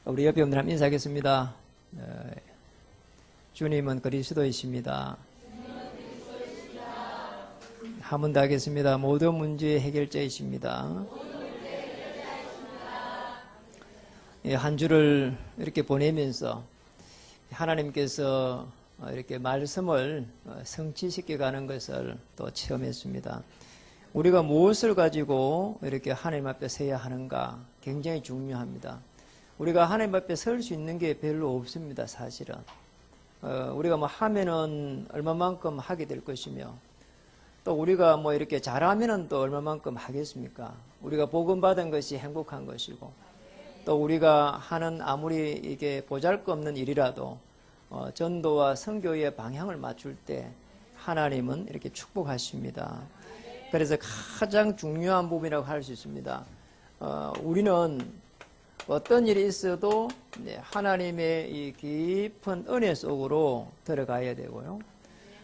우리 옆에 분들 한번 인사하겠습니다. 주님은 그리스도이십니다. 한 번 더 하겠습니다. 모든 문제의 해결자이십니다. 한 주를 이렇게 보내면서 하나님께서 이렇게 말씀을 성취시켜 가는 것을 또 체험했습니다. 우리가 무엇을 가지고 이렇게 하나님 앞에 서야 하는가 굉장히 중요합니다. 우리가 하나님 앞에 설 수 있는 게 별로 없습니다. 사실은 우리가 뭐 하면은 얼마만큼 하게 될 것이며, 또 우리가 뭐 이렇게 잘하면은 또 얼마만큼 하겠습니까? 우리가 복음 받은 것이 행복한 것이고, 또 우리가 하는 아무리 이게 보잘것없는 일이라도 전도와 선교의 방향을 맞출 때 하나님은 이렇게 축복하십니다. 그래서 가장 중요한 부분이라고 할 수 있습니다. 우리는 어떤 일이 있어도 하나님의 이 깊은 은혜 속으로 들어가야 되고요.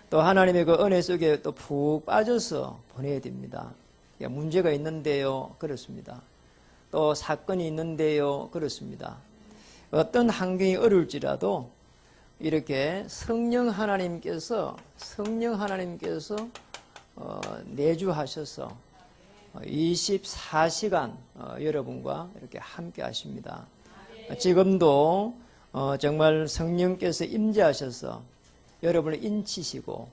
또 하나님의 그 은혜 속에 또 푹 빠져서 보내야 됩니다. 문제가 있는데요, 그렇습니다. 또 사건이 있는데요, 그렇습니다. 어떤 환경이 어려울지라도 이렇게 성령 하나님께서 내주하셔서 24시간 여러분과 이렇게 함께 하십니다. 지금도 정말 성령께서 임재하셔서 여러분을 인치시고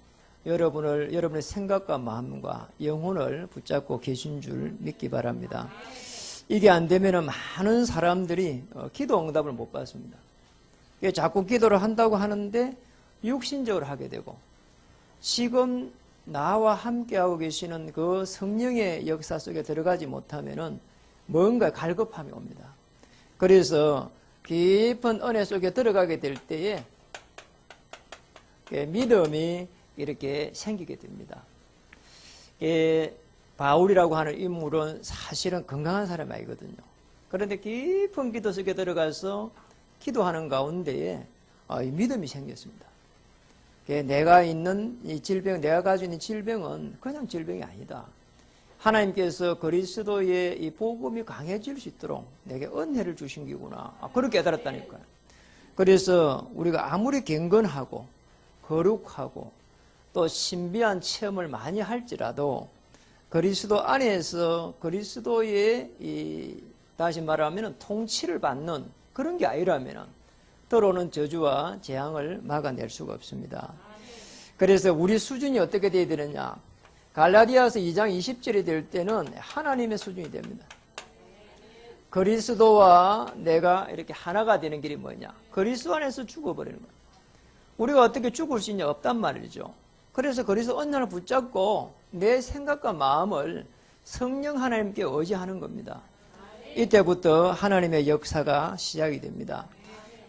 여러분의 생각과 마음과 영혼을 붙잡고 계신 줄 믿기 바랍니다. 이게 안 되면 많은 사람들이 기도 응답을 못 받습니다. 자꾸 기도를 한다고 하는데 육신적으로 하게 되고, 지금 나와 함께하고 계시는 그 성령의 역사 속에 들어가지 못하면은 뭔가 갈급함이 옵니다. 그래서 깊은 은혜 속에 들어가게 될 때에 믿음이 이렇게 생기게 됩니다. 바울이라고 하는 인물은 사실은 건강한 사람이 아니거든요. 그런데 깊은 기도 속에 들어가서 기도하는 가운데에 믿음이 생겼습니다. 내가 있는 이 질병, 내가 가지고 있는 질병은 그냥 질병이 아니다. 하나님께서 그리스도의 이 복음이 강해질 수 있도록 내게 은혜를 주신 기구나. 그렇게 깨달았다니까요. 그래서 우리가 아무리 경건하고 거룩하고 또 신비한 체험을 많이 할지라도 그리스도 안에서 그리스도의 다시 말하면 통치를 받는 그런 게 아니라면 들어오는 저주와 재앙을 막아낼 수가 없습니다. 그래서 우리 수준이 어떻게 되어야 되느냐? 갈라디아서 2장 20절이 될 때는 하나님의 수준이 됩니다. 그리스도와 내가 이렇게 하나가 되는 길이 뭐냐? 그리스도 안에서 죽어버리는 거예요. 우리가 어떻게 죽을 수 있냐? 없단 말이죠. 그래서 그리스도 언약을 붙잡고 내 생각과 마음을 성령 하나님께 의지하는 겁니다. 이때부터 하나님의 역사가 시작이 됩니다.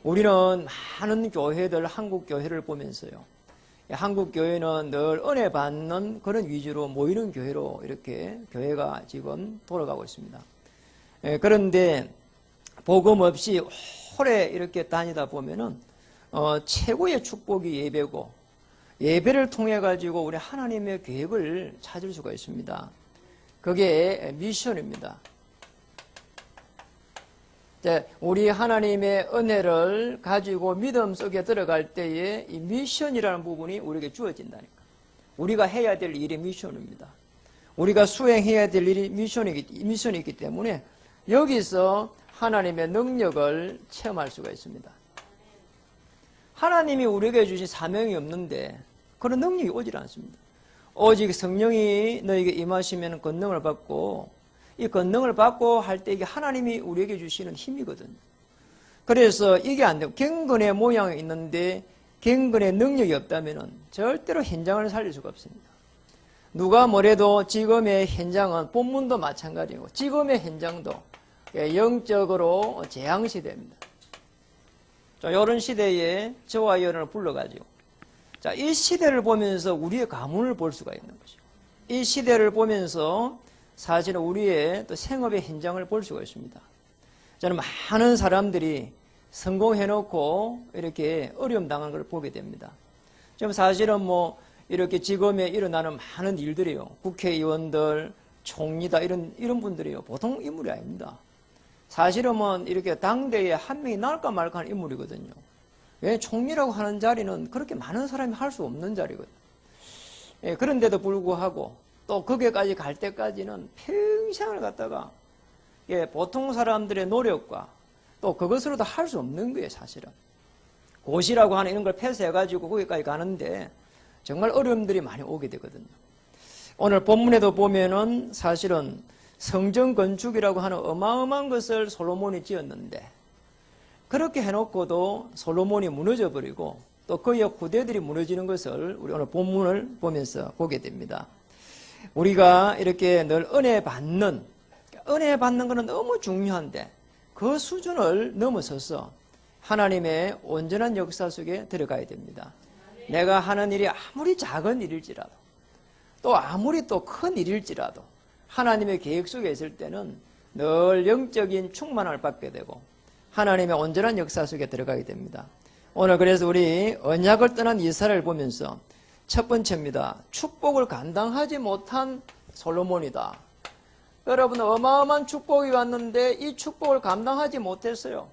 우리는 많은 교회들, 한국 교회를 보면서요, 한국 교회는 늘 은혜 받는 그런 위주로 모이는 교회로 이렇게 교회가 지금 돌아가고 있습니다. 그런데 복음 없이 오래 이렇게 다니다 보면은 최고의 축복이 예배고, 예배를 통해 가지고 우리 하나님의 계획을 찾을 수가 있습니다. 그게 미션입니다. 우리 하나님의 은혜를 가지고 믿음 속에 들어갈 때에 이 미션이라는 부분이 우리에게 주어진다니까. 우리가 해야 될 일이 미션입니다. 우리가 수행해야 될 일이 미션이 있기 때문에 여기서 하나님의 능력을 체험할 수가 있습니다. 하나님이 우리에게 주신 사명이 없는데 그런 능력이 오질 않습니다. 오직 성령이 너에게 임하시면 권능을 받고, 이 권능을 받고 할 때 이게 하나님이 우리에게 주시는 힘이거든요. 그래서 이게 안 되고 경건의 모양이 있는데 경건의 능력이 없다면 절대로 현장을 살릴 수가 없습니다. 누가 뭐래도 지금의 현장은 본문도 마찬가지고 지금의 현장도 영적으로 재앙시대입니다. 이런 시대에 저와 여러분을 불러가지고 이 시대를 보면서 우리의 가문을 볼 수가 있는 거죠. 이 시대를 보면서 사실은 우리의 또 생업의 현장을 볼 수가 있습니다. 저는 많은 사람들이 성공해놓고 이렇게 어려움 당한 걸 보게 됩니다. 지금 사실은 뭐 이렇게 지금에 일어나는 많은 일들이요, 국회의원들, 총리다 이런 분들이요, 보통 인물이 아닙니다. 사실은 이렇게 당대에 한 명이 나올까 말까 하는 인물이거든요. 왜 총리라고 하는 자리는 그렇게 많은 사람이 할 수 없는 자리거든요. 예, 그런데도 불구하고 또 거기까지 갈 때까지는 평생을 갖다가 예, 보통 사람들의 노력과 또 그것으로도 할 수 없는 거예요, 사실은. 고시라고 하는 이런 걸 폐쇄해가지고 거기까지 가는데 정말 어려움들이 많이 오게 되거든요. 오늘 본문에도 보면은 사실은 성전 건축이라고 하는 어마어마한 것을 솔로몬이 지었는데 그렇게 해놓고도 솔로몬이 무너져버리고 또 그의 후대들이 무너지는 것을 우리 오늘 본문을 보면서 보게 됩니다. 우리가 이렇게 늘 은혜 받는 것은 너무 중요한데 그 수준을 넘어서서 하나님의 온전한 역사 속에 들어가야 됩니다. 내가 하는 일이 아무리 작은 일일지라도 또 아무리 또 큰 일일지라도 하나님의 계획 속에 있을 때는 늘 영적인 충만을 받게 되고 하나님의 온전한 역사 속에 들어가게 됩니다. 오늘 그래서 우리 언약을 떠난 이스라엘을 보면서 첫 번째입니다. 축복을 감당하지 못한 솔로몬이다. 여러분 어마어마한 축복이 왔는데 이 축복을 감당하지 못했어요.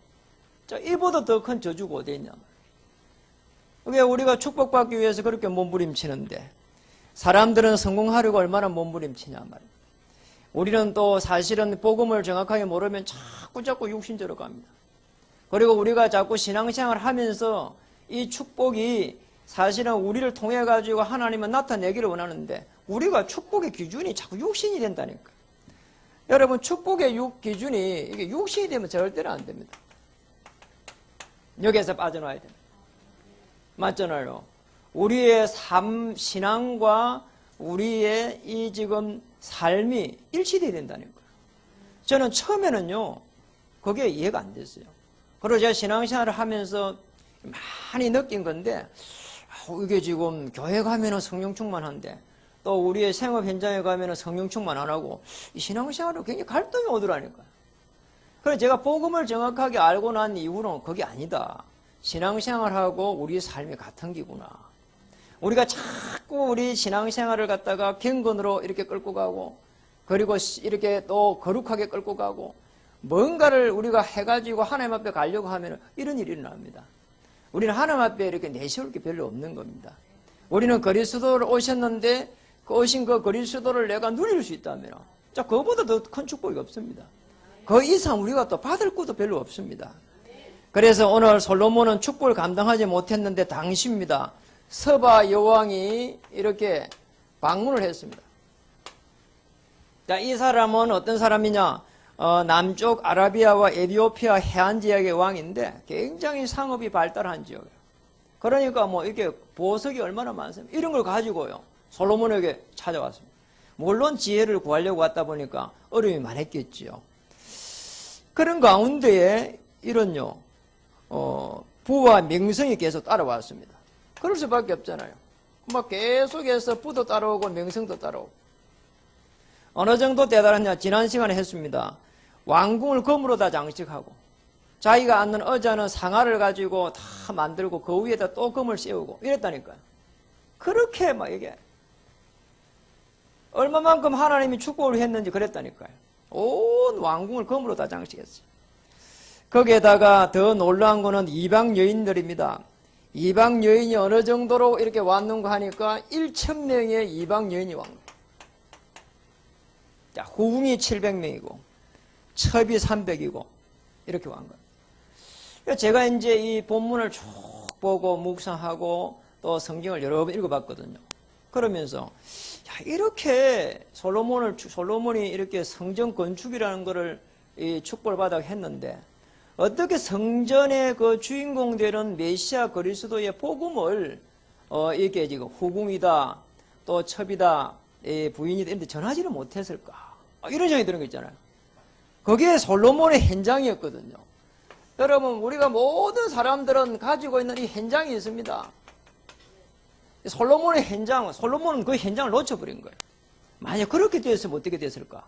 이보다 더 큰 저주가 어디 있냐. 왜 우리가 축복받기 위해서 그렇게 몸부림치는데 사람들은 성공하려고 얼마나 몸부림치냐 말이에요. 우리는 또 사실은 복음을 정확하게 모르면 자꾸 육신적으로 갑니다. 그리고 우리가 자꾸 신앙생활을 하면서 이 축복이 사실은 우리를 통해 가지고 하나님은 나타내기를 원하는데 우리가 축복의 기준이 자꾸 육신이 된다니까. 여러분 축복의 기준이 이게 육신이 되면 절대로 안 됩니다. 여기에서 빠져나와야 됩니다. 맞잖아요. 우리의 신앙과 우리의 이 지금 삶이 일치돼야 된다는 거예요. 저는 처음에는요, 그게 이해가 안 됐어요. 그리고 제가 신앙생활을 하면서 많이 느낀 건데, 이게 지금 교회 가면은 성령 충만한데, 또 우리의 생업 현장에 가면은 성령 충만 안 하고, 이 신앙생활로 굉장히 갈등이 오더라니까요. 그래서 제가 복음을 정확하게 알고 난 이후로는 그게 아니다. 신앙생활하고 우리의 삶이 같은 기구나. 우리가 자꾸 우리 신앙생활을 갖다가 경건으로 이렇게 끌고 가고 그리고 이렇게 또 거룩하게 끌고 가고 뭔가를 우리가 해가지고 하나님 앞에 가려고 하면 이런 일이 일어납니다. 우리는 하나님 앞에 이렇게 내세울 게 별로 없는 겁니다. 우리는 그리스도를 오셨는데 그 오신 그 그리스도를 내가 누릴 수 있다면 그거보다 더 큰 축복이 없습니다. 그 이상 우리가 또 받을 것도 별로 없습니다. 그래서 오늘 솔로몬은 축복을 감당하지 못했는데 당시입니다. 서바 여왕이 이렇게 방문을 했습니다. 자, 이 사람은 어떤 사람이냐? 남쪽 아라비아와 에티오피아 해안 지역의 왕인데 굉장히 상업이 발달한 지역이에요. 그러니까 이게 보석이 얼마나 많습니까? 이런 걸 가지고요. 솔로몬에게 찾아왔습니다. 물론 지혜를 구하려고 왔다 보니까 어려움이 많았겠지요. 그런 가운데에 이런요, 부와 명성이 계속 따라왔습니다. 그럴 수밖에 없잖아요. 계속해서 부도 따라오고 명성도 따라오고. 어느 정도 대단하냐? 지난 시간에 했습니다. 왕궁을 금으로 다 장식하고 자기가 앉는 의자는 상아를 가지고 다 만들고 그 위에다 또 금을 씌우고 이랬다니까요. 그렇게 이게 얼마만큼 하나님이 축복을 했는지 그랬다니까요. 온 왕궁을 금으로 다 장식했어요. 거기에다가 더 놀라운 거는 이방 여인들입니다. 이방 여인이 어느 정도로 이렇게 왔는가 하니까 1,000명의 이방 여인이 왔 거예요. 자, 후궁이 700명이고 첩이 300이고 이렇게 왔 거예요. 제가 이제 이 본문을 쭉 보고 묵상하고 또 성경을 여러 번 읽어봤거든요. 그러면서 이렇게 솔로몬이 이렇게 성전 건축이라는 것을 축복을 받아 했는데 어떻게 성전의 그 주인공 되는 메시아 그리스도의 복음을 이렇게 지금 후궁이다 또 첩이다 부인이다 이런데 전하지를 못했을까? 이런 생각이 드는 거 있잖아요. 그게 솔로몬의 현장이었거든요. 여러분 우리가 모든 사람들은 가지고 있는 이 현장이 있습니다. 솔로몬은 그 현장을 놓쳐버린 거예요. 만약 그렇게 되었으면 어떻게 됐을까?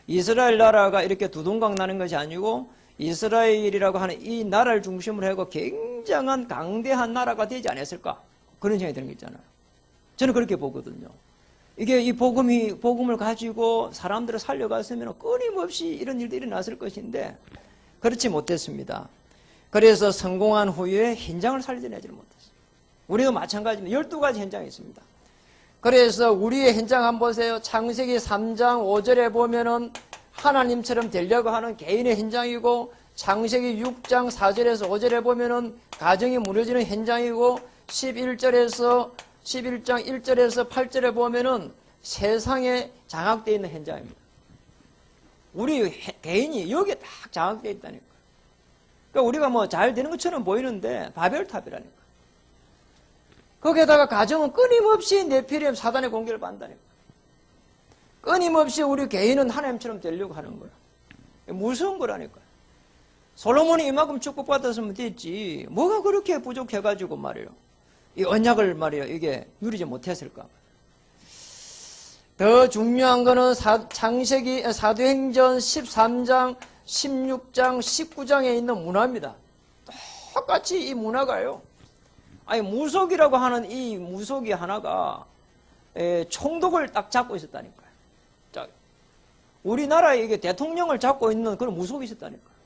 이스라엘 나라가 이렇게 두동강 나는 것이 아니고 이스라엘이라고 하는 이 나라를 중심으로 하고 굉장한 강대한 나라가 되지 않았을까? 그런 생각이 드는 거 있잖아요. 저는 그렇게 보거든요. 이게 이 복음을 가지고 사람들을 살려갔으면 끊임없이 이런 일들이 일어났을 것인데 그렇지 못했습니다. 그래서 성공한 후에 현장을 살려내지 못했어요. 우리도 마찬가지입니다. 12가지 현장이 있습니다. 그래서 우리의 현장 한번 보세요. 창세기 3장 5절에 보면은 하나님처럼 되려고 하는 개인의 현장이고, 창세기 6장 4절에서 5절에 보면은 가정이 무너지는 현장이고, 11장 1절에서 8절에 보면은 세상에 장악되어 있는 현장입니다. 우리 개인이 여기에 딱 장악되어 있다니까. 그러니까 우리가 뭐 잘 되는 것처럼 보이는데 바벨탑이라니까. 거기에다가 가정은 끊임없이 네피림 사단의 공격을 받는다니까. 끊임없이 우리 개인은 하나님처럼 되려고 하는 거야. 무서운 거라니까. 솔로몬이 이만큼 축복받았으면 됐지. 뭐가 그렇게 부족해가지고 말이에요. 이 언약을 말이에요. 이게 누리지 못했을까. 더 중요한 거는 창세기 사도행전 13장, 16장, 19장에 있는 문화입니다. 똑같이 이 문화가요. 아니 무속이라고 하는 이 무속이 하나가 총독을 딱 잡고 있었다니까요. 자, 우리나라에 이게 대통령을 잡고 있는 그런 무속이 있었다니까요.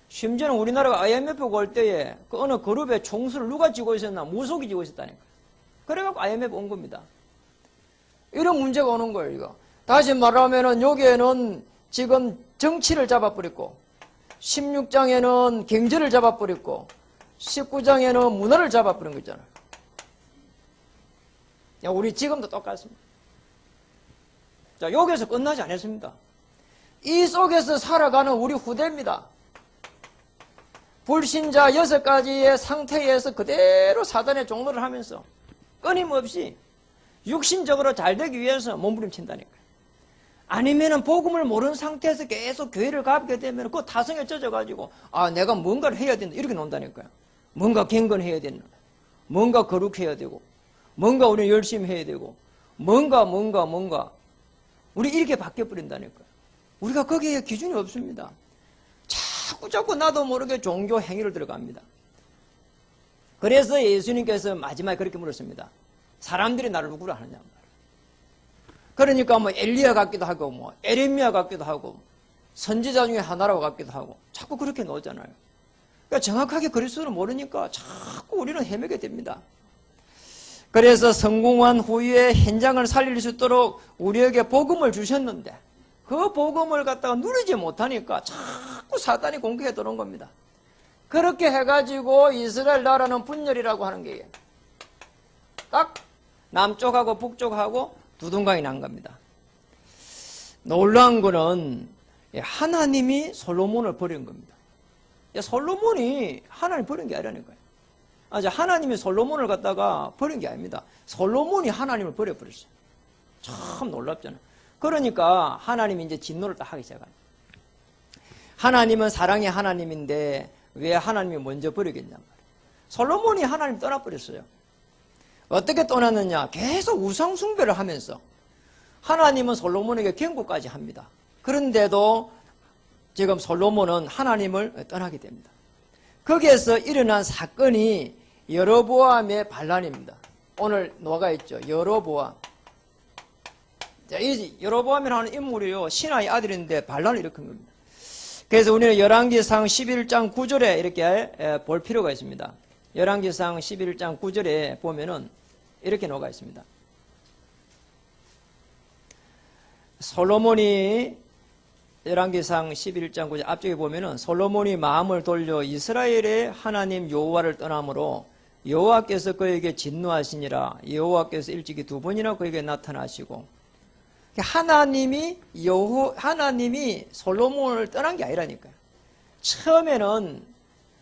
심지어는 우리나라가 IMF 올 때에 그 어느 그룹의 총수를 누가 쥐고 있었나? 무속이 쥐고 있었다니까요. 그래갖고 IMF 온 겁니다. 이런 문제가 오는 거예요, 이거. 다시 말하면은 여기에는 지금 정치를 잡아버렸고, 16장에는 경제를 잡아버렸고, 19장에는 문화를 잡아버린 거 있잖아요. 우리 지금도 똑같습니다. 자, 여기서 끝나지 않았습니다. 이 속에서 살아가는 우리 후대입니다. 불신자 6가지의 상태에서 그대로 사단의 종노를 하면서 끊임없이 육신적으로 잘 되기 위해서 몸부림친다니까요. 아니면은 복음을 모르는 상태에서 계속 교회를 가게 되면 그 타성에 젖어가지고 내가 뭔가를 해야 된다 이렇게 논다니까요. 뭔가 경건해야 된다. 뭔가 거룩해야 되고 뭔가 우리는 열심히 해야 되고 뭔가 우리 이렇게 바뀌어버린다니까요. 우리가 거기에 기준이 없습니다. 자꾸 나도 모르게 종교 행위를 들어갑니다. 그래서 예수님께서 마지막에 그렇게 물었습니다. 사람들이 나를 누구라 하느냐 말이에요. 그러니까 뭐 엘리야 같기도 하고 뭐 에레미야 같기도 하고 선지자 중에 하나라고 같기도 하고 자꾸 그렇게 나오잖아요. 그러니까 정확하게 그리스도를 모르니까 자꾸 우리는 헤매게 됩니다. 그래서 성공한 후에 현장을 살릴 수 있도록 우리에게 복음을 주셨는데 그 복음을 갖다가 누리지 못하니까 자꾸 사단이 공격해 들어온 겁니다. 그렇게 해가지고 이스라엘 나라는 분열이라고 하는 게 딱 남쪽하고 북쪽하고 두둥강이 난 겁니다. 놀라운 거는 하나님이 솔로몬을 버린 겁니다. 솔로몬이 하나님 버린 게 아니라니까요. 하나님이 솔로몬을 갖다가 버린 게 아닙니다. 솔로몬이 하나님을 버려버렸어요. 참 놀랍잖아요. 그러니까 하나님이 이제 진노를 딱 하기 시작합니다. 하나님은 사랑의 하나님인데 왜 하나님이 먼저 버리겠냐 말이에요. 솔로몬이 하나님 떠나버렸어요. 어떻게 떠났느냐? 계속 우상 숭배를 하면서 하나님은 솔로몬에게 경고까지 합니다. 그런데도 지금 솔로몬은 하나님을 떠나게 됩니다. 거기에서 일어난 사건이 여로보암의 반란입니다. 오늘 뭐가 있죠? 여로보암. 이 여로보암이라는 인물이요 신하의 아들인데 반란을 일으킨 겁니다. 그래서 우리는 열왕기상 11장 9절에 이렇게 볼 필요가 있습니다. 열왕기상 11장 9절에 보면은 이렇게 나와 있습니다. 솔로몬이 열왕기상 11장 9절 앞쪽에 보면은 솔로몬이 마음을 돌려 이스라엘의 하나님 여호와를 떠남으로 여호와께서 그에게 진노하시니라. 여호와께서 일찍이 2번이나 그에게 나타나시고 하나님이 솔로몬을 떠난 게 아니라니까요. 처음에는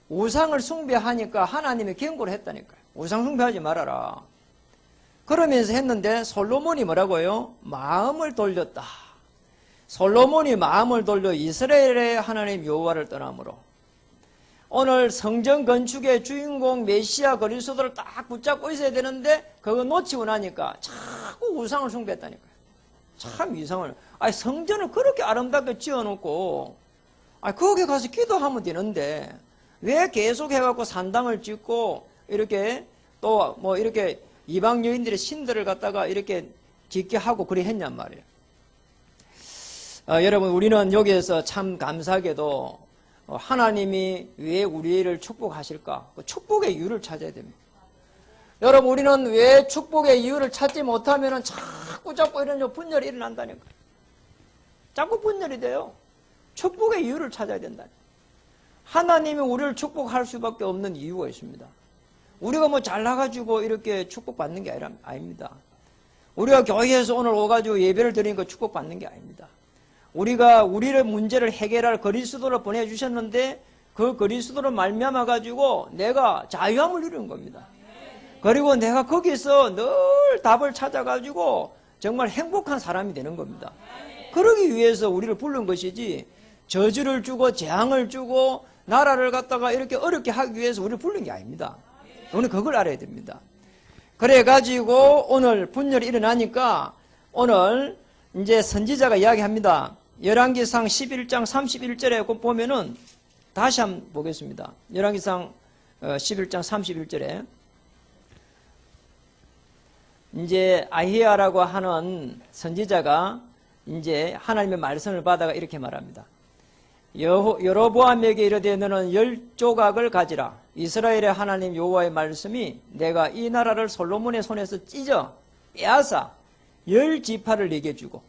우상을 숭배하니까 하나님이 경고를 했다니까요. 우상 숭배하지 말아라. 그러면서 했는데 솔로몬이 뭐라고요? 마음을 돌렸다. 솔로몬이 마음을 돌려 이스라엘의 하나님 여호와를 떠남으로 오늘 성전 건축의 주인공 메시아 그리스도를 딱 붙잡고 있어야 되는데 그거 놓치고 나니까 자꾸 우상을 숭배했다니까요. 참 이상을. 성전을 그렇게 아름답게 지어놓고 거기 가서 기도하면 되는데 왜 계속 해갖고 산당을 짓고 이렇게 또 뭐 이렇게 이방 여인들의 신들을 갖다가 이렇게 짓게 하고 그래 했냔 말이에요. 여러분 우리는 여기에서 참 감사하게도 하나님이 왜 우리를 축복하실까? 그 축복의 이유를 찾아야 됩니다. 여러분, 우리는 왜 축복의 이유를 찾지 못하면 자꾸 이런 분열이 일어난다는 거예요. 자꾸 분열이 돼요. 축복의 이유를 찾아야 된다. 하나님이 우리를 축복할 수밖에 없는 이유가 있습니다. 우리가 뭐 잘나가지고 이렇게 축복받는 게 아닙니다. 우리가 교회에서 오늘 오가지고 예배를 드리니까 축복받는 게 아닙니다. 우리가 우리의 문제를 해결할 그리스도를 보내주셨는데 그 그리스도를 말미암아 가지고 내가 자유함을 이루는 겁니다. 그리고 내가 거기서 늘 답을 찾아가지고 정말 행복한 사람이 되는 겁니다. 그러기 위해서 우리를 부른 것이지 저주를 주고 재앙을 주고 나라를 갖다가 이렇게 어렵게 하기 위해서 우리를 부른 게 아닙니다. 오늘 그걸 알아야 됩니다. 그래가지고 오늘 분열이 일어나니까 오늘 이제 선지자가 이야기합니다. 열왕기상 11장 31절에 보면은 다시 한번 보겠습니다. 열왕기상 11장 31절에 이제 아히야라고 하는 선지자가 이제 하나님의 말씀을 받아가 이렇게 말합니다. 여로보암에게 이르되 너는 10조각을 가지라. 이스라엘의 하나님 여호와의 말씀이 내가 이 나라를 솔로몬의 손에서 찢어 빼앗아 10지파를 내게 주고.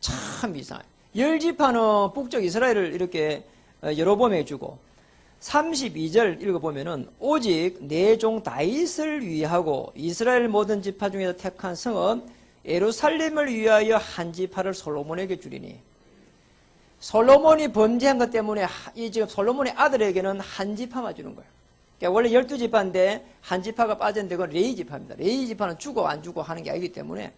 참 이상해. 10지파는 북쪽 이스라엘을 이렇게 여로보암에게 주고 32절 읽어보면은 오직 내 종 다윗을 위하고 이스라엘 모든 지파 중에서 택한 성읍 예루살렘을 위하여 한 지파를 솔로몬에게 주리니. 솔로몬이 범죄한 것 때문에 이 지금 솔로몬의 아들에게는 한 지파만 주는 거예요. 그러니까 원래 12지파인데 한 지파가 빠졌는데 그건 레위 지파입니다. 레위 지파는 주고 안 주고 하는 게 아니기 때문에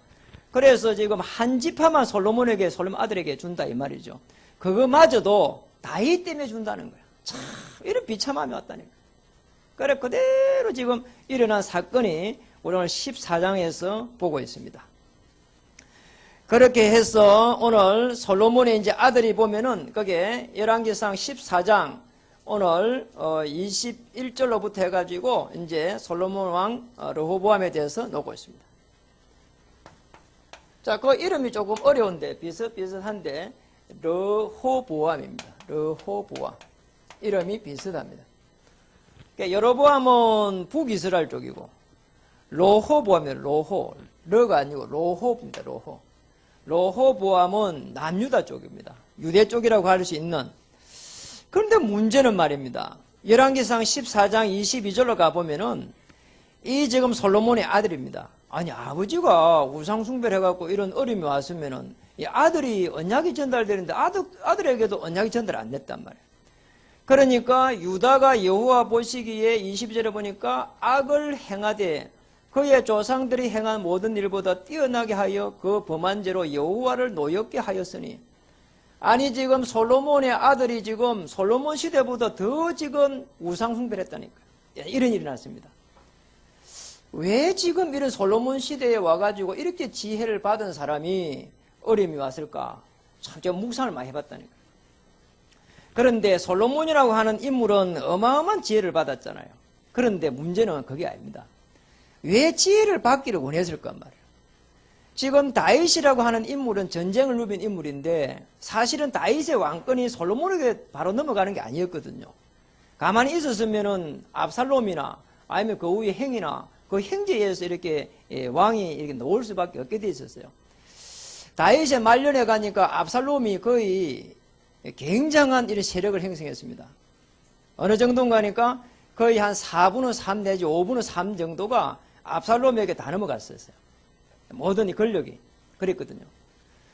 그래서 지금 한 지파만 솔로몬 아들에게 준다 이 말이죠. 그거마저도 다윗 때문에 준다는 거예요. 참 이런 비참함이 왔다니까. 그래 그대로 지금 일어난 사건이 우리 오늘 14장에서 보고 있습니다. 그렇게 해서 오늘 솔로몬의 이제 아들이 보면은 거기에 열왕기상 14장 오늘 21절로부터 해가지고 이제 솔로몬 왕 르호보암에 대해서 놓고 있습니다. 자, 그 이름이 조금 어려운데 비슷한데 르호보암입니다. 르호보암 이름이 비슷합니다. 그러니까 여로보암은 북이스라엘 쪽이고 르호보암이에요. 르가 아니고 르호입니다. 르호보암은 남유다 쪽입니다. 유대 쪽이라고 할 수 있는. 그런데 문제는 말입니다. 열왕기상 14장 22절로 가보면은 이 지금 솔로몬의 아들입니다. 아니 아버지가 우상숭배를 해갖고 이런 어려움이 왔으면은 이 아들이 언약이 전달되는데 아들에게도 언약이 전달 안 됐단 말이에요. 그러니까 유다가 여호와 보시기에 22절에 보니까 악을 행하되 그의 조상들이 행한 모든 일보다 뛰어나게 하여 그 범한 죄로 여호와를 노엽게 하였으니. 아니 지금 솔로몬의 아들이 지금 솔로몬 시대보다 더 지금 우상숭배를 했다니까요. 이런 일이 났습니다. 왜 지금 이런 솔로몬 시대에 와가지고 이렇게 지혜를 받은 사람이 어려움이 왔을까? 참 제가 묵상을 많이 해봤다니까요. 그런데 솔로몬이라고 하는 인물은 어마어마한 지혜를 받았잖아요. 그런데 문제는 그게 아닙니다. 왜 지혜를 받기를 원했을까 말이에요. 지금 다윗이라고 하는 인물은 전쟁을 누빈 인물인데 사실은 다윗의 왕권이 솔로몬에게 바로 넘어가는 게 아니었거든요. 가만히 있었으면은 압살롬이나 아니면 그 후의 행이나 그 형제에 의해서 이렇게 왕이 이렇게 놓을 수밖에 없게 돼 있었어요. 다윗의 말년에 가니까 압살롬이 거의 굉장한 이런 세력을 형성했습니다. 어느 정도인가 하니까 거의 한 4분의 3 내지 5분의 3 정도가 압살롬에게 다 넘어갔었어요. 모든 이 권력이 그랬거든요.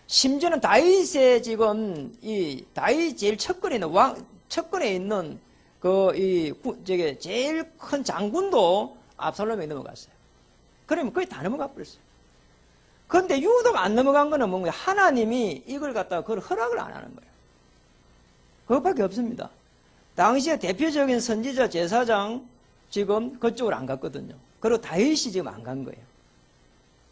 심지어는 다윗의 지금 이 다윗 제일 척근에 있는 저게 제일 큰 장군도 압살롬에게 넘어갔어요. 그러면 거의 다 넘어가 버렸어요. 그런데 유다가 안 넘어간 거는 뭔가 하나님이 이걸 갖다가 그걸 허락을 안 하는 거예요. 그것밖에 없습니다. 당시에 대표적인 선지자 제사장 지금 그쪽으로 안 갔거든요. 그리고 다윗이 지금 안 간 거예요.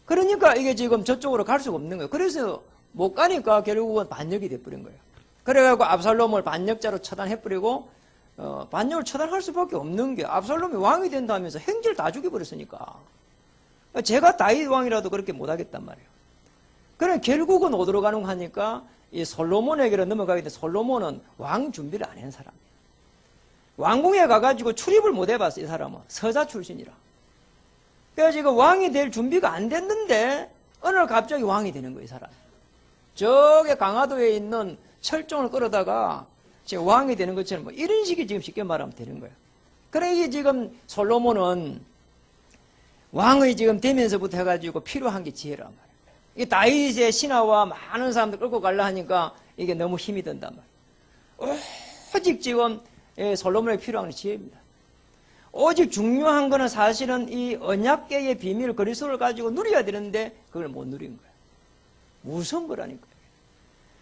그러니까 이게 지금 저쪽으로 갈 수가 없는 거예요. 그래서 못 가니까 결국은 반역이 돼버린 거예요. 그래가지고 압살롬을 반역자로 처단해버리고 반역을 처단할 수밖에 없는 게 압살롬이 왕이 된다면서 형제를 다 죽여버렸으니까 제가 다윗 왕이라도 그렇게 못하겠단 말이에요. 그래 결국은 어디로 가는 거 하니까 이 솔로몬에게로 넘어가게 돼. 솔로몬은 왕 준비를 안 한 사람이에요. 왕궁에 가가지고 출입을 못 해봤어. 이 사람은 서자 출신이라. 그래서 지금 왕이 될 준비가 안 됐는데 어느 날 갑자기 왕이 되는 거예요. 이 사람. 저게 강화도에 있는 철종을 끌어다가 지금 왕이 되는 것처럼 뭐 이런 식이 지금 쉽게 말하면 되는 거예요. 그러니 지금 솔로몬은 왕의 지금 되면서부터 해가지고 필요한 게 지혜란 말이에요. 이 다윗의 신하와 많은 사람들 끌고 가려 하니까 이게 너무 힘이 든단 말이에요. 오직 지금 솔로몬에게 필요한 건 지혜입니다. 오직 중요한 거는 사실은 이 언약궤의 비밀 그리스도를 가지고 누려야 되는데 그걸 못 누린 거예요. 무서운 거라니까요.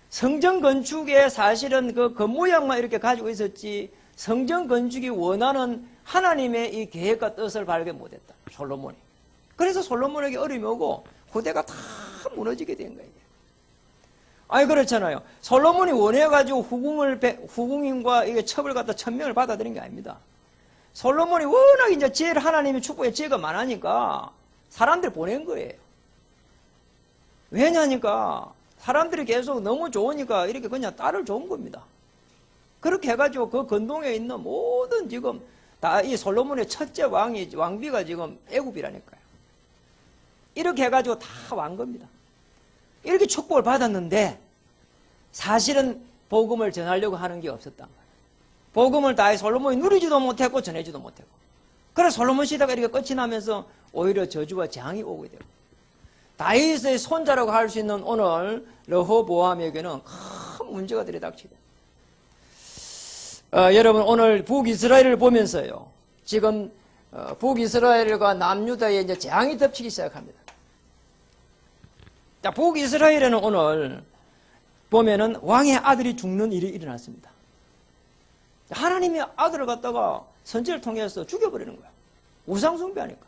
성전 건축에 사실은 그 겉모양만 이렇게 가지고 있었지 성전 건축이 원하는 하나님의 이 계획과 뜻을 발견 못했다. 솔로몬이. 그래서 솔로몬에게 어려움이 오고 후대가 다 무너지게 된 거예요. 아니 그렇잖아요. 솔로몬이 원해가지고 후궁인과 이게 첩을 갖다 천명을 받아들인 게 아닙니다. 솔로몬이 워낙 이제 지혜를 하나님의 축복에 지혜가 많으니까 사람들 보낸 거예요. 왜냐니까 사람들이 계속 너무 좋으니까 이렇게 그냥 딸을 준 겁니다. 그렇게 해가지고 그 건동에 있는 모든 지금 다 이 솔로몬의 첫째 왕비가 지금 애굽이라니까요. 이렇게 해가지고 다 왕 겁니다. 이렇게 축복을 받았는데 사실은 복음을 전하려고 하는 게 없었단 말이에요. 복음을 다 솔로몬이 누리지도 못했고 전해지도 못했고. 그래서 솔로몬 시대가 이렇게 끝이 나면서 오히려 저주와 재앙이 오게 되고 다윗의 손자라고 할 수 있는 오늘 르호보암에게는 큰 문제가 들이닥치고 여러분 오늘 북이스라엘을 보면서요. 지금 북이스라엘과 남유다에 이제 재앙이 덮치기 시작합니다. 자, 북이스라엘에는 오늘 보면은 왕의 아들이 죽는 일이 일어났습니다. 하나님의 아들을 갖다가 선지를 통해서 죽여버리는 거야. 우상숭배하니까.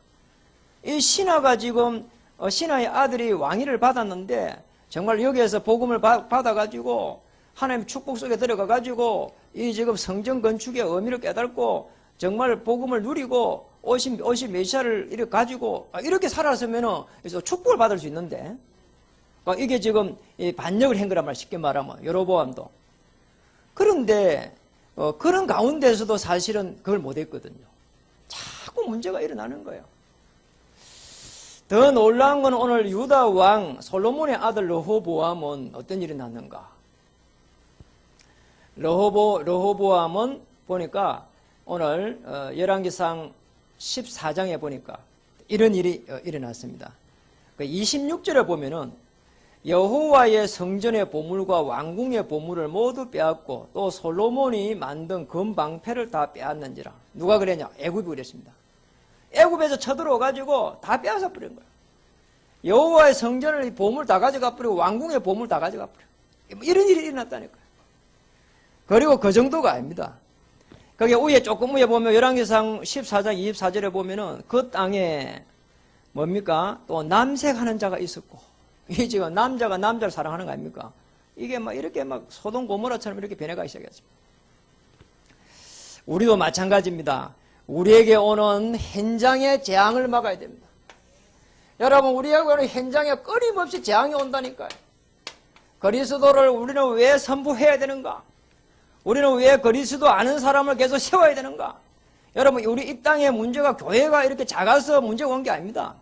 이 신하가 지금 신하의 아들이 왕위를 받았는데 정말 여기에서 복음을 받아가지고 하나님의 축복 속에 들어가가지고 이 지금 성전 건축의 의미를 깨닫고 정말 복음을 누리고 50 메시아를 이렇게 가지고 이렇게 살았으면은 그래서 축복을 받을 수 있는데 이게 지금 반역을 한 거란 말 쉽게 말하면 여로보암도. 그런데 그런 가운데서도 사실은 그걸 못했거든요. 자꾸 문제가 일어나는 거예요. 더 놀라운 건 오늘 유다 왕 솔로몬의 아들 르호보암은 어떤 일이 났는가? 르호보암은 보니까 오늘 열왕기상 14장에 보니까 이런 일이 일어났습니다. 26절에 보면은 여호와의 성전의 보물과 왕궁의 보물을 모두 빼앗고 또 솔로몬이 만든 금방패를 다 빼앗는지라. 누가 그랬냐? 애굽이 그랬습니다. 애굽에서 쳐들어가지고 다 빼앗아 버린 거예요. 여호와의 성전을 보물 다 가져가 버리고 왕궁의 보물 다 가져가 버려. 이런 일이 일어났다니까요. 그리고 그 정도가 아닙니다. 거기 위에 조금 위에 보면 열왕기상 14장 24절에 보면은 그 땅에 뭡니까? 또 남색하는 자가 있었고 이 지금 남자가 남자를 사랑하는 거 아닙니까? 이게 막 이렇게 막 소돔 고모라처럼 이렇게 변해가기 시작했습니다. 우리도 마찬가지입니다. 우리에게 오는 현장의 재앙을 막아야 됩니다. 여러분 우리에게 오는 현장에 끊임없이 재앙이 온다니까요. 그리스도를 우리는 왜 선포해야 되는가? 우리는 왜 그리스도 아는 사람을 계속 세워야 되는가? 여러분 우리 이 땅의 문제가 교회가 이렇게 작아서 문제가 온 게 아닙니다.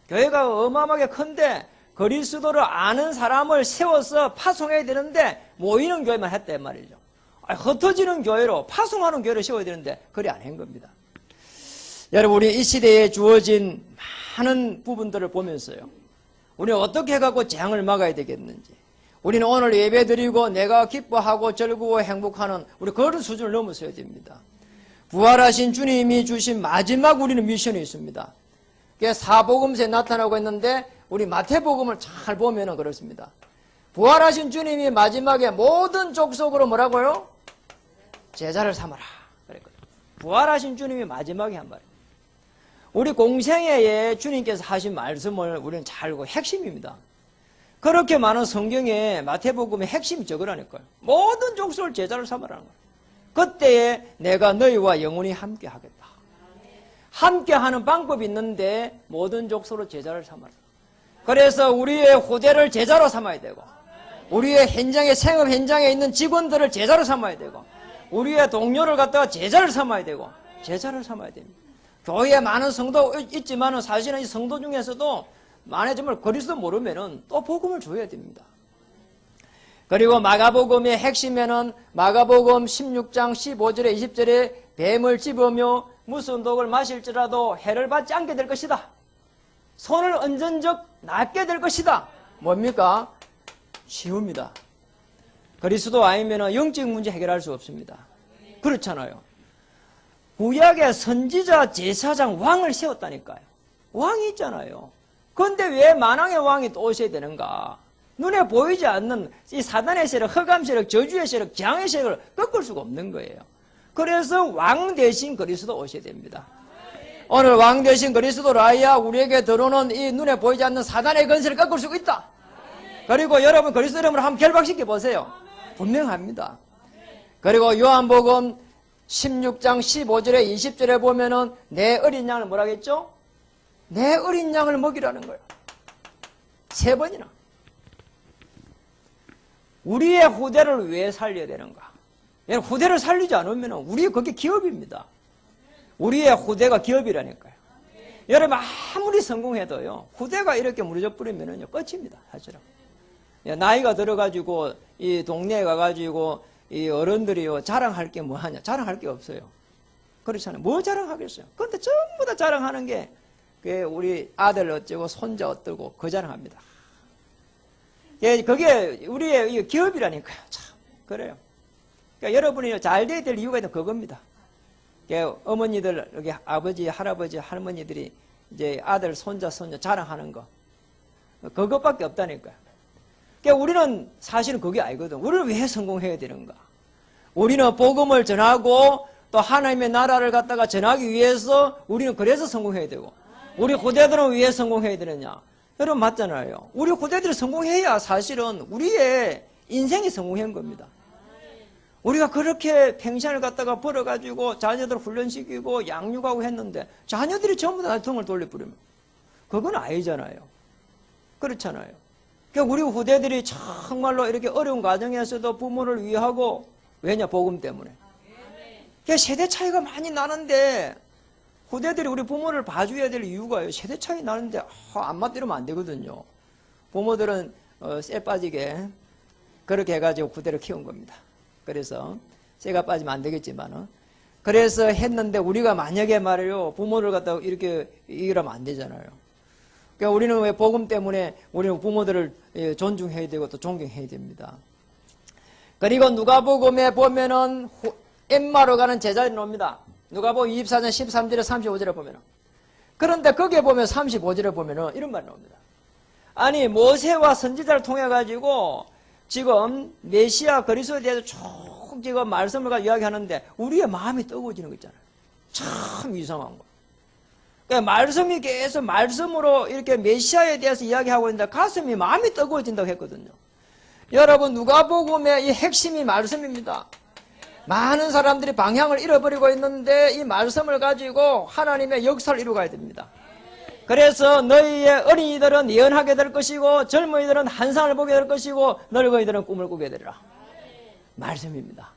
교회가 어마어마하게 큰데 그리스도를 아는 사람을 세워서 파송해야 되는데 모이는 교회만 했단 말이죠. 흩어지는 교회로 파송하는 교회를 세워야 되는데 그리 안 한 겁니다. 여러분 우리 이 시대에 주어진 많은 부분들을 보면서요. 우리는 어떻게 해갖고 재앙을 막아야 되겠는지 우리는 오늘 예배드리고 내가 기뻐하고 즐거워 행복하는 우리 그런 수준을 넘어서야 됩니다. 부활하신 주님이 주신 마지막 우리는 미션이 있습니다. 그게 사복음서에 나타나고 있는데 우리 마태복음을 잘 보면은 그렇습니다. 부활하신 주님이 마지막에 모든 족속으로 뭐라고요? 제자를 삼아라. 그랬거든요. 부활하신 주님이 마지막에 한 말이에요. 우리 공생애에 주님께서 하신 말씀을 우리는 잘 알고 핵심입니다. 그렇게 많은 성경에 마태복음의 핵심이 저거라니까요. 모든 족속을 제자를 삼으라는 거예요. 그때에 내가 너희와 영원히 함께 하겠다. 함께 하는 방법이 있는데 모든 족속으로 제자를 삼아라. 그래서 우리의 후대를 제자로 삼아야 되고 우리의 현장에 생업 현장에 있는 직원들을 제자로 삼아야 되고 우리의 동료를 갖다가 제자를 삼아야 되고, 제자를 삼아야 됩니다. 교회에 많은 성도 있지만은 사실은 이 성도 중에서도 만에 정말 그리스도 모르면은 또 복음을 줘야 됩니다. 그리고 마가복음의 핵심에는 마가복음 16장 15절에 20절에 뱀을 집으며 무슨 독을 마실지라도 해를 받지 않게 될 것이다. 손을 얹은 적 낫게 될 것이다. 뭡니까? 쉬웁니다. 그리스도 아니면 영적 문제 해결할 수 없습니다. 그렇잖아요. 구약의 선지자, 제사장, 왕을 세웠다니까요. 왕이 있잖아요. 그런데 왜 만왕의 왕이 또 오셔야 되는가? 눈에 보이지 않는 이 사단의 세력, 흑암 세력, 저주의 세력, 재앙의 세력을 꺾을 수가 없는 거예요. 그래서 왕 대신 그리스도 오셔야 됩니다. 오늘 왕 대신 그리스도로 하여 우리에게 들어오는 이 눈에 보이지 않는 사단의 건설을 꺾을 수 있다. 그리고 여러분 그리스도 이름으로 한번 결박시켜 보세요. 분명합니다. 그리고 요한복음 16장 15절에 20절에 보면은 내 어린 양을 뭐라고 했죠? 내 어린 양을 먹이라는 거예요. 3번이나. 우리의 후대를 왜 살려야 되는가? 후대를 살리지 않으면 우리 그게 기업입니다. 우리의 후대가 기업이라니까요. 여러분 아무리 성공해도요, 후대가 이렇게 무너져 버리면은요, 끝입니다. 사실은. 나이가 들어가지고 이 동네에 가가지고 이 어른들이요 자랑할 게 뭐 하냐? 자랑할 게 없어요. 그렇잖아요. 뭐 자랑하겠어요? 근데 전부 다 자랑하는 게 우리 아들 어쩌고 손자 어떠고 그 자랑합니다. 그게 우리의 기업이라니까요. 참 그래요. 그러니까 여러분이 잘 돼야 될 이유가 그겁니다. 어머니들, 여기 아버지, 할아버지, 할머니들이 이제 아들, 손자, 손녀 자랑하는 거. 그것밖에 없다니까요. 그러니까 우리는 사실은 그게 아니거든. 우리는 왜 성공해야 되는가? 우리는 복음을 전하고 또 하나님의 나라를 갖다가 전하기 위해서 우리는 그래서 성공해야 되고, 우리 후대들은 왜 성공해야 되느냐? 여러분 맞잖아요. 우리 후대들이 성공해야 사실은 우리의 인생이 성공한 겁니다. 우리가 그렇게 펜션을 갖다가 벌어가지고 자녀들 훈련시키고 양육하고 했는데 자녀들이 전부 다 등을 돌려버리면 그건 아니잖아요. 그렇잖아요. 그러니까 우리 후대들이 정말로 이렇게 어려운 과정에서도 부모를 위하고, 왜냐? 복음 때문에. 그러니까 세대 차이가 많이 나는데 후대들이 우리 부모를 봐줘야 될 이유가요. 세대 차이 나는데 안 맞대로면 안 되거든요. 부모들은 쇠 빠지게 그렇게 해가지고 후대를 키운 겁니다. 그래서 쇠가 빠지면 안 되겠지만, 그래서 했는데 우리가 만약에 말이에요, 부모를 갖다가 이렇게 이러면 안 되잖아요. 그러니까 우리는 왜 복음 때문에 우리는 부모들을 존중해야 되고 또 존경해야 됩니다. 그리고 누가복음에 보면은 엠마로 가는 제자들이 나옵니다. 누가복음 24장 13절에 35절에 보면은, 그런데 거기에 보면 35절에 보면은 이런 말이 나옵니다. 아니 모세와 선지자를 통해 가지고 지금 메시아 그리스도에 대해서 쭉 지금 말씀을 가지고 이야기하는데 우리의 마음이 뜨거워지는 거 있잖아요. 참 이상한 거. 그러니까 말씀이 계속 말씀으로 이렇게 메시아에 대해서 이야기하고 있는데 가슴이 마음이 뜨거워진다고 했거든요. 여러분 누가복음의 이 핵심이 말씀입니다. 많은 사람들이 방향을 잃어버리고 있는데 이 말씀을 가지고 하나님의 역사를 이루어가야 됩니다. 그래서 너희의 어린이들은 예언하게 될 것이고 젊은이들은 환상을 보게 될 것이고 늙은이들은 꿈을 꾸게 되리라. 말씀입니다.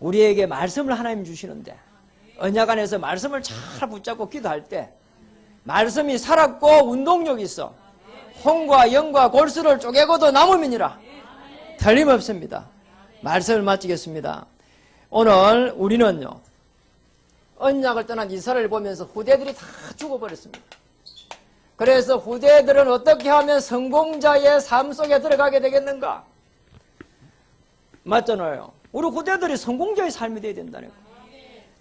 우리에게 말씀을 하나님 주시는데 언약 안에서 말씀을 잘 붙잡고 기도할 때 말씀이 살았고 운동력이 있어. 홍과 영과 골수를 쪼개고도 남으면이라. 틀림없습니다. 말씀을 마치겠습니다. 오늘 우리는요, 언약을 떠난 이스라엘을 보면서 후대들이 다 죽어버렸습니다. 그래서 후대들은 어떻게 하면 성공자의 삶 속에 들어가게 되겠는가? 맞잖아요. 우리 후대들이 성공자의 삶이 되어야 된다는 거.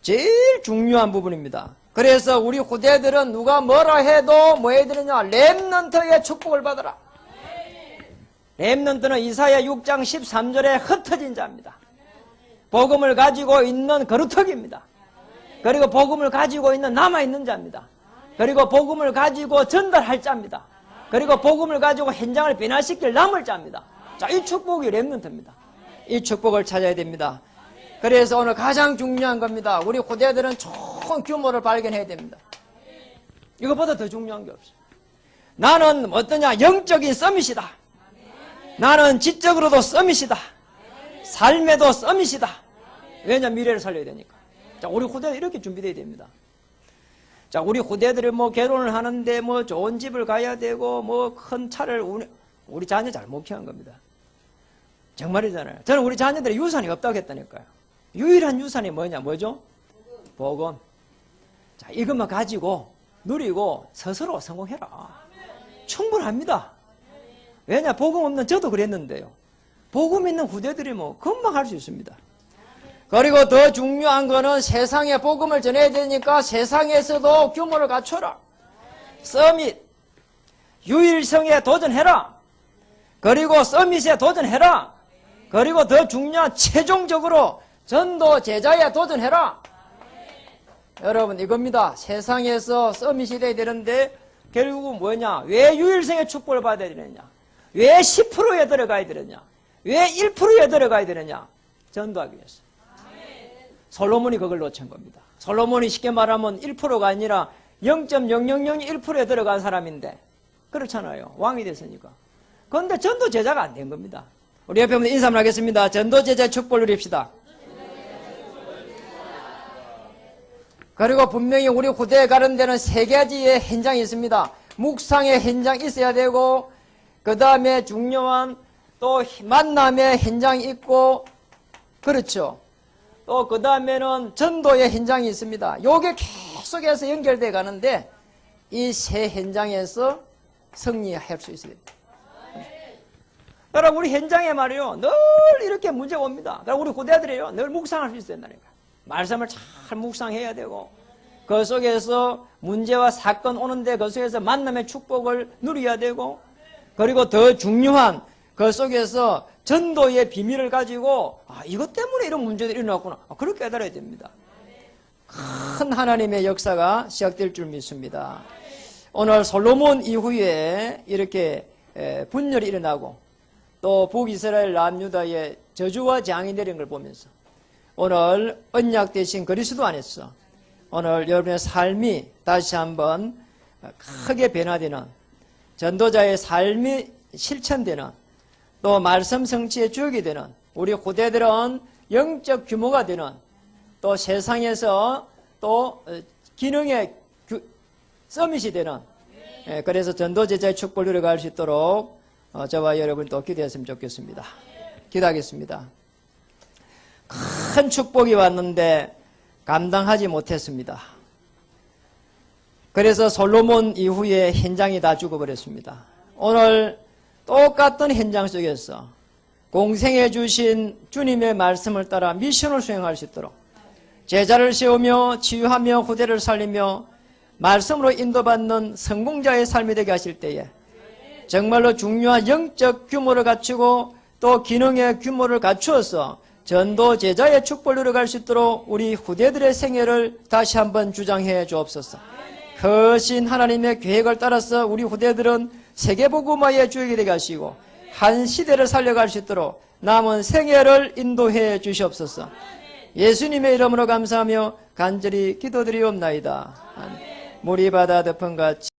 제일 중요한 부분입니다. 그래서 우리 후대들은 누가 뭐라 해도 뭐 해야 되느냐? 렘넌트의 축복을 받아라. 렘넌트는 이사야 6장 13절에 흩어진 자입니다. 복음을 가지고 있는 거루터기입니다. 그리고 복음을 가지고 있는 남아있는 자입니다. 그리고 복음을 가지고 전달할 자입니다. 그리고 복음을 가지고 현장을 변화시킬 남을 자입니다. 자, 이 축복이 렘넌트입니다. 이 축복을 찾아야 됩니다. 그래서 오늘 가장 중요한 겁니다. 우리 후대들은 좋은 규모를 발견해야 됩니다. 이것보다 더 중요한 게 없어요. 나는 어떠냐? 영적인 서밋이다. 나는 지적으로도 서밋이다. 삶에도 서밋이다. 왜냐? 미래를 살려야 되니까. 자, 우리 후대들 이렇게 준비되어야 됩니다. 자, 우리 후대들이 뭐 결혼을 하는데 뭐 좋은 집을 가야 되고 뭐 큰 차를 우리 자녀 잘못 키운 겁니다. 정말이잖아요. 저는 우리 자녀들의 유산이 없다고 했다니까요. 유일한 유산이 뭐죠? 복음. 자, 이것만 가지고 누리고 스스로 성공해라. 충분합니다. 왜냐? 복음 없는 저도 그랬는데요. 복음 있는 후대들이 뭐 금방 할 수 있습니다. 그리고 더 중요한 거는 세상에 복음을 전해야 되니까 세상에서도 규모를 갖춰라. 서밋, 유일성에 도전해라. 그리고 서밋에 도전해라. 그리고 더 중요한 최종적으로 전도 제자에 도전해라. 여러분 이겁니다. 세상에서 서밋이 돼야 되는데 결국은 뭐냐? 왜 유일성의 축복을 받아야 되느냐? 왜 10%에 들어가야 되느냐? 왜 1%에 들어가야 되느냐? 전도하기 위해서. 솔로몬이 그걸 놓친 겁니다. 솔로몬이 쉽게 말하면 1%가 아니라 0.0001%에 들어간 사람인데 그렇잖아요. 왕이 됐으니까. 그런데 전도 제자가 안 된 겁니다. 우리 옆에 분들 인사 한번 하겠습니다. 전도 제자 축복을 누립시다. 그리고 분명히 우리 후대에 가는 데는 세 가지의 현장이 있습니다. 묵상의 현장이 있어야 되고, 그 다음에 중요한 또 만남의 현장이 있고, 그렇죠. 또 그 다음에는 전도의 현장이 있습니다. 요게 계속해서 연결돼 가는데 이 세 현장에서 승리할 수 있어야 됩니다. 여러분 우리 현장에 말이요 늘 이렇게 문제가 옵니다. 우리 후대들이요 늘 묵상할 수 있어야 된다니까. 말씀을 잘 묵상해야 되고 그 속에서 문제와 사건 오는데 그 속에서 만남의 축복을 누려야 되고 그리고 더 중요한 그 속에서 전도의 비밀을 가지고 이것 때문에 이런 문제들이 일어났구나. 그렇게 깨달아야 됩니다. 큰 하나님의 역사가 시작될 줄 믿습니다. 오늘 솔로몬 이후에 이렇게 분열이 일어나고 또 북이스라엘 남유다의 저주와 재앙이 내린 걸 보면서 오늘 언약 대신 그리스도 안에서 오늘 여러분의 삶이 다시 한번 크게 변화되는 전도자의 삶이 실천되는 또 말씀 성취의 주역이 되는 우리 후대들은 영적 규모가 되는 또 세상에서 또 기능의 서밋이 되는 그래서 전도제자의 축복을 누려갈 수 있도록 저와 여러분 또 기도했으면 좋겠습니다. 기도하겠습니다. 큰 축복이 왔는데 감당하지 못했습니다. 그래서 솔로몬 이후에 현장이 다 죽어버렸습니다. 오늘 똑같은 현장 속에서 공생해 주신 주님의 말씀을 따라 미션을 수행할 수 있도록 제자를 세우며 치유하며 후대를 살리며 말씀으로 인도받는 성공자의 삶이 되게 하실 때에 정말로 중요한 영적 규모를 갖추고 또 기능의 규모를 갖추어서 전도 제자의 축복을 누려갈 수 있도록 우리 후대들의 생애를 다시 한번 주장해 주옵소서. 거신 하나님의 계획을 따라서 우리 후대들은 세계복음화의 주역이 되게 하시고 한 시대를 살려갈 수 있도록 남은 생애를 인도해 주시옵소서. 예수님의 이름으로 감사하며 간절히 기도드리옵나이다. 물이 바다 덮은 같이